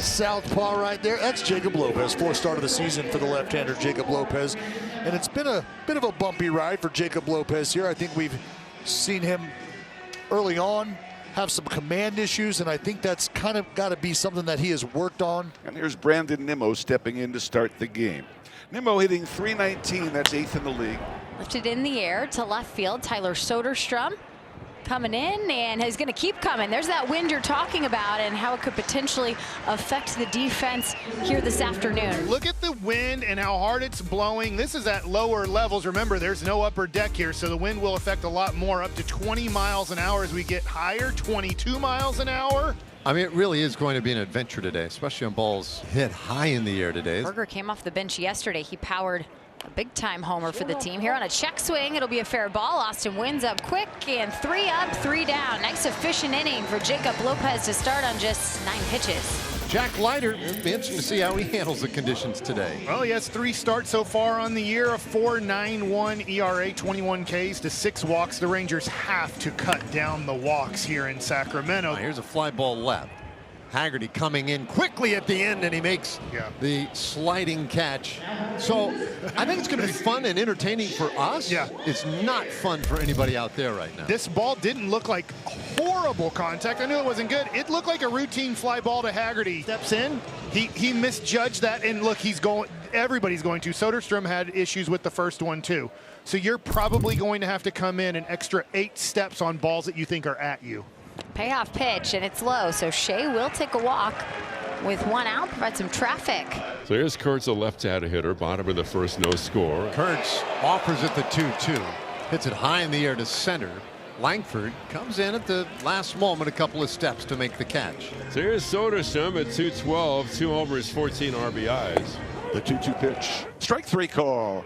southpaw right there. That's Jacob Lopez, fourth start of the season for the left-hander Jacob Lopez. And it's been a bit of a bumpy ride for Jacob Lopez here. I think we've seen him early on have some command issues, and I think that's kind of got to be something that he has worked on. And here's Brandon Nimmo stepping in to start the game. Nimmo hitting .319, that's 8th in the league. Lifted in the air to left field. Tyler Soderstrom coming in, and he's going to keep coming. There's that wind you're talking about and how it could potentially affect the defense here this afternoon. Look at the wind and how hard it's blowing. This is at lower levels. Remember, there's no upper deck here, so the wind will affect a lot more, up to 20 miles an hour as we get higher, 22 miles an hour. I mean, it really is going to be an adventure today, especially on balls hit high in the air today. Berger came off the bench yesterday. He powered a big-time homer for the team. Here on a check swing, it'll be a fair ball. Austin Wynns up quick, and 3 up, 3 down. Nice efficient inning for Jacob Lopez to start on just 9 pitches. Jack Leiter, it'll be interesting to see how he handles the conditions today. Well, he has 3 starts so far on the year, a 4.91 ERA, 21 Ks to 6 walks. The Rangers have to cut down the walks here in Sacramento. Here's a fly ball left. Haggerty coming in quickly at the end, and he makes the sliding catch. So I think it's going to be fun and entertaining for us. Yeah. It's not fun for anybody out there right now. This ball didn't look like horrible contact. I knew it wasn't good. It looked like a routine fly ball to Haggerty. Steps in. He misjudged that, and look, he's going. Everybody's going to. Soderstrom had issues with the first one too. So you're probably going to have to come in an extra 8 steps on balls that you think are at you. Payoff pitch, and it's low, so Shea will take a walk with 1 out, provide some traffic. So here's Kurtz, a left-handed hitter, bottom of the first, no score. Kurtz offers it the 2-2, hits it high in the air to center. Langford comes in at the last moment, a couple of steps to make the catch. So here's Soderstrom at 212, 2 homers, 14 RBIs. The 2-2 pitch. Strike 3 call.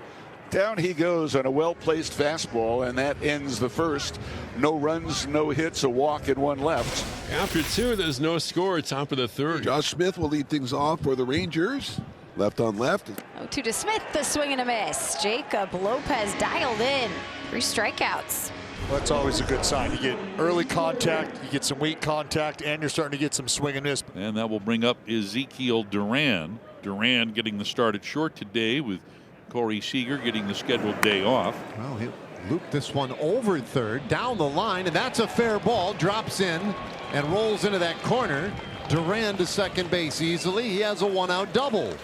Down he goes on a well-placed fastball, and that ends the first. No runs, no hits, a walk, and 1 left. After 2, there's no score, top of the 3rd. Josh Smith will lead things off for the Rangers. Left on left. 0-2 to Smith, the swing and a miss. Jacob Lopez dialed in. 3 strikeouts. Well, that's always a good sign. You get early contact, you get some weak contact, and you're starting to get some swing and miss. And that will bring up Ezekiel Duran. Duran getting the start at short today, with Corey Seager getting the scheduled day off. Well, he'll loop this one over third, down the line, and that's a fair ball. Drops in and rolls into that corner. Duran to second base easily. He has a 1-out double.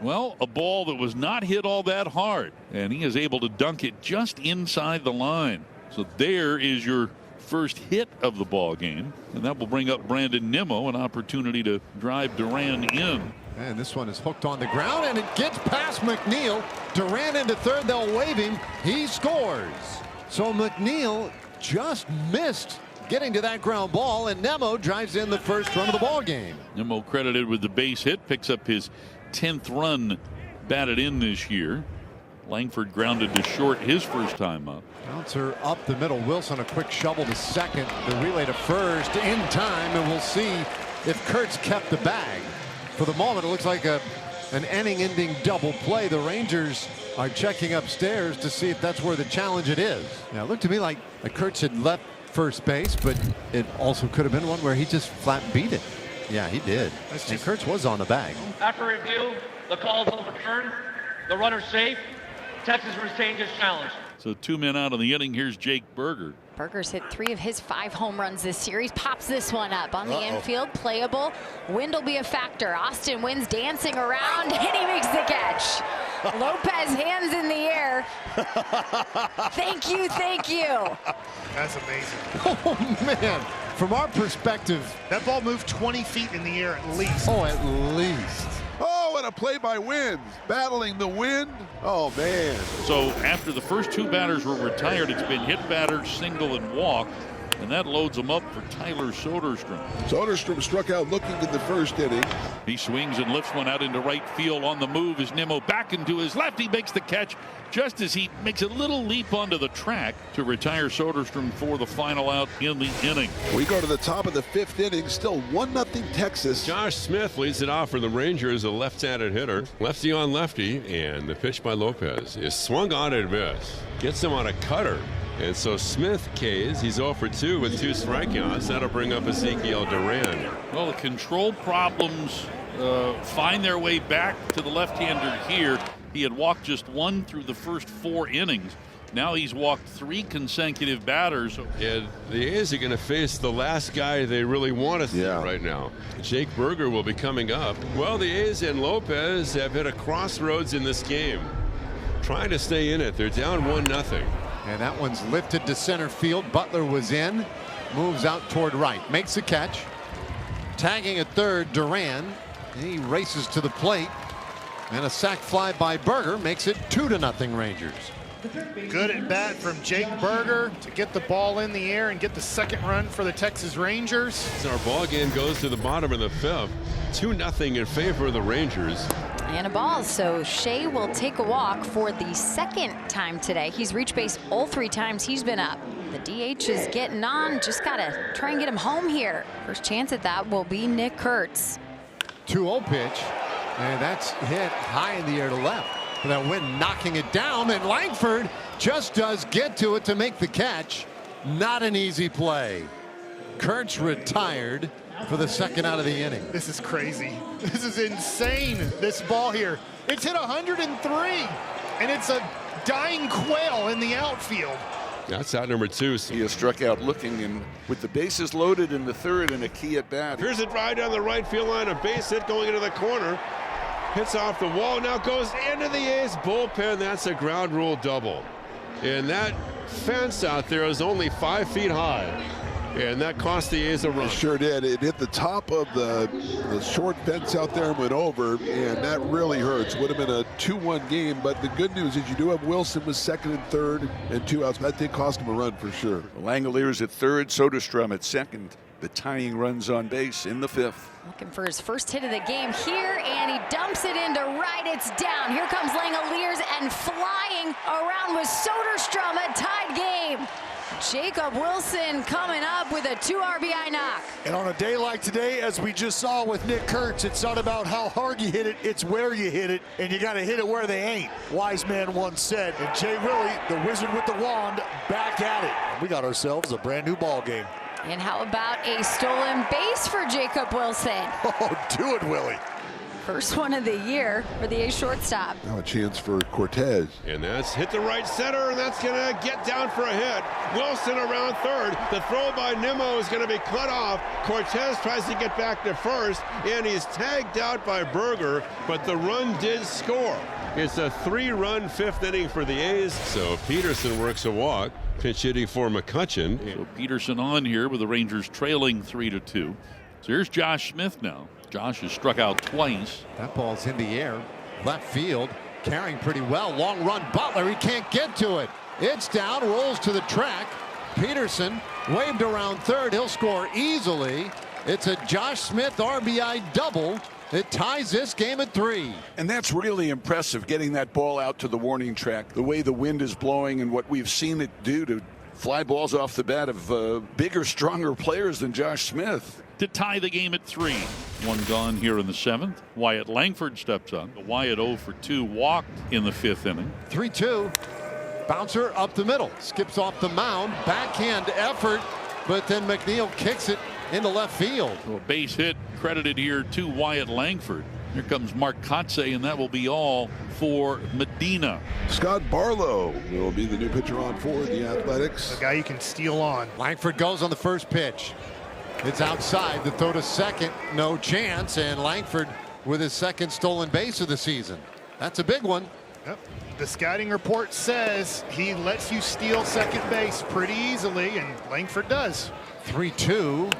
Well, a ball that was not hit all that hard, and he is able to dunk it just inside the line. So there is your first hit of the ball game, and that will bring up Brandon Nimmo, an opportunity to drive Duran in. And this one is hooked on the ground, and it gets past McNeil. Duran into third. They'll wave him. He scores. So McNeil just missed getting to that ground ball, and Nimmo drives in the first run of the ball game. Nimmo credited with the base hit, picks up his 10th run batted in this year. Langford grounded to short his first time up. Bouncer up the middle. Wilson a quick shovel to second. The relay to first in time, and we'll see if Kurtz kept the bag. For the moment, it looks like an inning-ending double play. The Rangers are checking upstairs to see if that's where the challenge it is. Now, it looked to me like Kurtz had left first base, but it also could have been one where he just flat beat it. Yeah, he did. And Kurtz was on the bag. After review, the call is overturned. The runner's safe. Texas retains his challenge. So 2 men out of the inning. Here's Jake Berger. Berger's hit 3 of his 5 home runs this series. Pops this one up on the infield. Playable. Wind will be a factor. Austin Wynns dancing around, and he makes the catch. Lopez hands in the air. Thank you, thank you. That's amazing. Oh, man. From our perspective, that ball moved 20 feet in the air at least. Oh, at least. Oh, and a play by Wynns. Battling the wind. Oh, man. So after the first 2 batters were retired, it's been hit batter, single, and walk. And that loads them up for Tyler Soderstrom. Soderstrom struck out looking in the first inning. He swings and lifts one out into right field. On the move is Nimmo back into his left. He makes the catch just as he makes a little leap onto the track to retire Soderstrom for the final out in the inning. We go to the top of the 5th inning. Still 1-0 Texas. Josh Smith leads it off for the Rangers, a left-handed hitter. Lefty on lefty, and the pitch by Lopez is swung on and miss. Gets him on a cutter. And so Smith K's. He's 0 for 2 with 2 strikeouts. That'll bring up Ezekiel Duran. Well, the control problems find their way back to the left-hander here. He had walked just 1 through the first 4 innings. Now he's walked 3 consecutive batters. And the A's are going to face the last guy they really want to see right now. Jake Berger will be coming up. Well, the A's and Lopez have hit a crossroads in this game, trying to stay in it. They're down 1-0. And that one's lifted to center field. Butler was in, moves out toward right, makes a catch. Tagging at third, Duran. He races to the plate, and a sac fly by Berger makes it 2-0 Rangers. Good at bat from Jake Berger to get the ball in the air and get the second run for the Texas Rangers. So our ball game goes to the bottom of the 5th. 2-0 in favor of the Rangers. And a ball, so Shea will take a walk for the 2nd time today. He's reached base all 3 times he's been up. The DH is getting on, just gotta try and get him home here. First chance at that will be Nick Kurtz. 2-0 pitch, and that's hit high in the air to left. That wind knocking it down, and Langford just does get to it to make the catch. Not an easy play. Kurtz retired for the 2nd out of the inning. This is crazy. This is insane, this ball here. It's hit 103, and it's a dying quail in the outfield. That's out number 2. He has struck out looking, and with the bases loaded in the 3rd and a key at bat. Here's a drive down the right field line, a base hit going into the corner. Hits off the wall, now goes into the A's bullpen. That's a ground rule double. And that fence out there is only 5 feet high. And that cost the A's a run. It sure did. It hit the top of the short fence out there and went over, and that really hurts. Would have been a 2-1 game, but the good news is you do have Wilson with 2nd and 3rd and 2 outs. That did cost him a run for sure. Langoliers at 3rd, Soderstrom at 2nd. The tying runs on base in the 5th. Looking for his first hit of the game here, and he dumps it into right. It's down. Here comes Langoliers, and flying around with Soderstrom, a tied game. Jacob Wilson coming up with a 2 RBI knock. And on a day like today, as we just saw with Nick Kurtz, it's not about how hard you hit it, it's where you hit it, and you got to hit it where they ain't. Wise man once said. And Jay Willie, the wizard with the wand, back at it. We got ourselves a brand new ball game. And how about a stolen base for Jacob Wilson? Oh, do it, Willie. First one of the year for the A's shortstop. Now a chance for Cortez. And that's hit the right center, and that's going to get down for a hit. Wilson around 3rd. The throw by Nimmo is going to be cut off. Cortez tries to get back to 1st, and he's tagged out by Berger, but the run did score. It's a 3-run 5th inning for the A's. So Peterson works a walk. Pinch hitting for McCutchen. So Peterson on here with the Rangers trailing 3-2. So here's Josh Smith now. Josh has struck out twice. That ball's in the air, left field, carrying pretty well. Long run, Butler, he can't get to it. It's down, rolls to the track. Peterson waved around 3rd. He'll score easily. It's a Josh Smith RBI double. It ties this game at 3. And that's really impressive, getting that ball out to the warning track. The way the wind is blowing and what we've seen it do to fly balls off the bat of bigger, stronger players than Josh Smith. To tie the game at 3. One gone here in the 7th. Wyatt Langford steps up. Wyatt 0 for 2 walked in the 5th inning. 3-2. Bouncer up the middle. Skips off the mound. Backhand effort. But then McNeil kicks it into left field. So a base hit credited here to Wyatt Langford. Here comes Mark Kotze, and that will be all for Medina. Scott Barlow will be the new pitcher on for the Athletics. A guy you can steal on. Langford goes on the first pitch. It's outside. The throw to 2nd. No chance. And Langford with his 2nd stolen base of the season. That's a big one. Yep. The scouting report says he lets you steal 2nd base pretty easily, and Langford does. 3-2.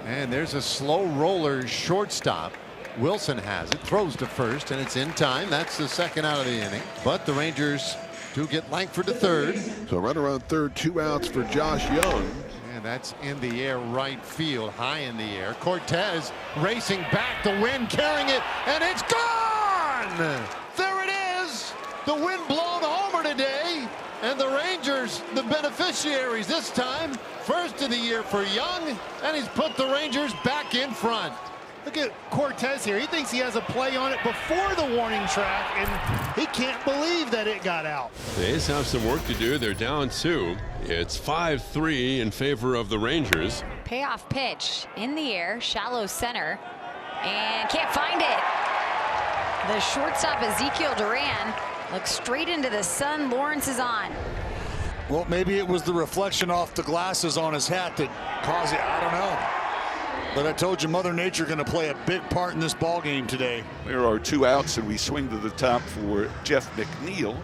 And there's a slow roller shortstop. Wilson has it, throws to 1st, and it's in time. That's the 2nd out of the inning. But the Rangers do get Langford to 3rd. So right around 3rd, 2 outs for Josh Young. And that's in the air right field, high in the air. Cortez racing back, the wind carrying it, and it's gone! There it is! The wind-blown homer today, and the Rangers, the beneficiaries this time. First of the year for Young, and he's put the Rangers back in front. Look at Cortez here. He thinks he has a play on it before the warning track, and he can't believe that it got out. The A's have some work to do. They're down 2. It's 5-3 in favor of the Rangers. Payoff pitch in the air, shallow center, and can't find it. The shortstop Ezekiel Duran looks straight into the sun. Lawrence is on. Well, maybe it was the reflection off the glasses on his hat that caused it. I don't know. But I told you, Mother Nature going to play a big part in this ball game today. There are 2 outs, and we swing to the top for Jeff McNeil.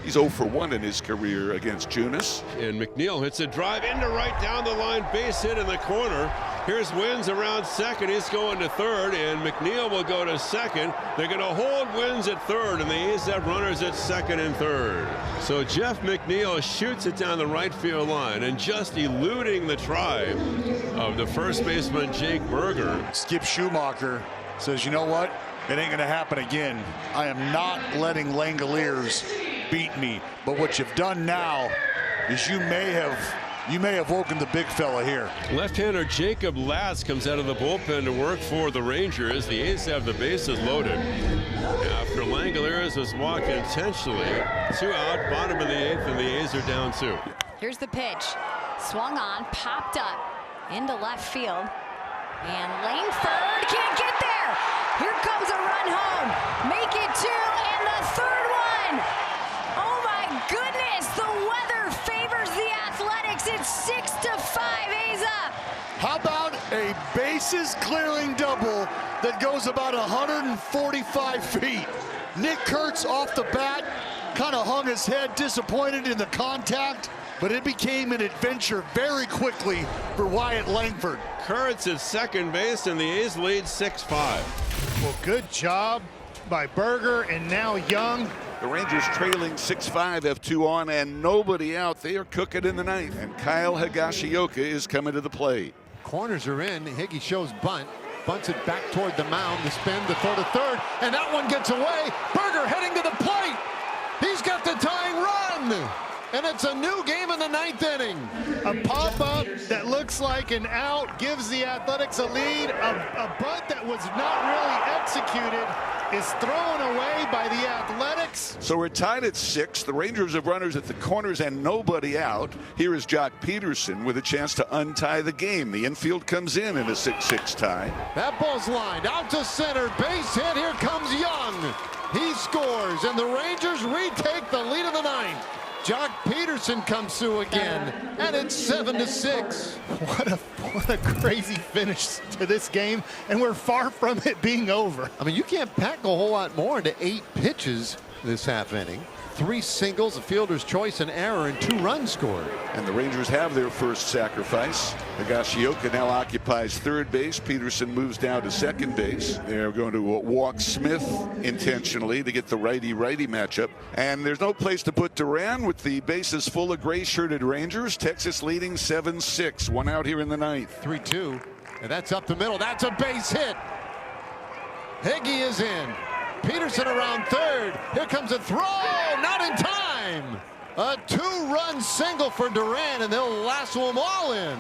He's 0 for 1 in his career against Junis. And McNeil hits a drive Into right down the line, base hit in the corner. Here's Wins around second. He's going to third, and McNeil will go to second. They're going to hold Wins at third, and the A's have runners at second and third. So Jeff McNeil shoots it down the right field line, and just eluding the try of the first baseman Jake Berger. Skip Schumacher says, you know what? It ain't going to happen again. I am not letting Langoliers beat me. But what you've done now is you may have woken the big fella here. Left-hander Jacob Latz comes out of the bullpen to work for the Rangers. The A's have the bases loaded after Langoliers was walked intentionally. 2 out, bottom of the 8th, and the A's are down 2. Here's the pitch. Swung on, popped up into left field. And Langford can't get there. Here comes a run home. Make it 2, and the third one. Oh my goodness, the weather favors the Athletics. It's 6-5, A's up. How about a bases clearing double that goes about 145 feet? Nick Kurtz off the bat kind of hung his head, disappointed in the contact, but it became an adventure very quickly for Wyatt Langford. Kurtz at second base, and the A's lead 6-5. Well, good job by Berger, and now Young. The Rangers trailing 6-5, have 2 on and nobody out. They are cooking in the 9th, and Kyle Higashioka is coming to the plate. Corners are in. Higgy shows bunt. Bunts it back toward the mound. The spin, the throw to third, and that one gets away. Berger heading to the plate. He's got the tying run. And it's a new game in the 9th inning. A pop-up that looks like an out gives the Athletics a lead. A bunt that was not really executed is thrown away by the Athletics. So we're tied at 6. The Rangers have runners at the corners and nobody out. Here is Jock Peterson with a chance to untie the game. The infield comes in a 6-6 tie. That ball's lined out to center. Base hit. Here comes Young. He scores, and the Rangers retake the lead of the 9th. Jock Peterson comes through again, and it's 7-6. What a crazy finish to this game, and we're far from it being over. I mean, you can't pack a whole lot more into 8 pitches this half inning. 3 singles, a fielder's choice, an error, and 2 runs scored. And the Rangers have their first sacrifice. Higashioka now occupies third base. Peterson moves down to second base. They're going to walk Smith intentionally to get the righty-righty matchup. And there's no place to put Duran with the bases full of gray-shirted Rangers. Texas leading 7-6. 1 out here in the 9th. 3-2, and that's up the middle. That's a base hit. Higgy is in. Peterson around third. Here comes a throw. Not in time. A 2-run single for Duran, and they'll lasso them all in.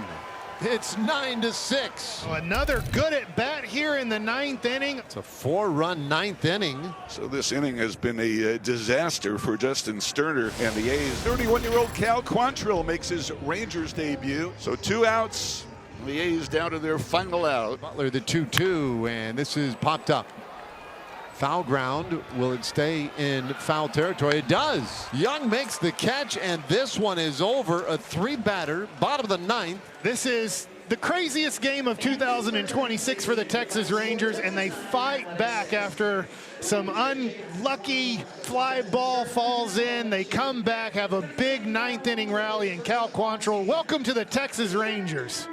It's 9-6. Well, another good at bat here in the 9th inning. It's a 4-run 9th inning. So this inning has been a disaster for Justin Sterner and the A's. 31-year-old Cal Quantrill makes his Rangers debut. So 2 outs. The A's down to their final out. Butler the 2-2, and this is popped up. Foul ground. Will it stay in foul territory? It does. Young makes the catch, and this one is over. A 3-batter, bottom of the 9th. This is the craziest game of 2026 for the Texas Rangers, and they fight back after some unlucky fly ball falls in. They come back, have a big 9th inning rally, and Cal Quantrill, welcome to the Texas Rangers.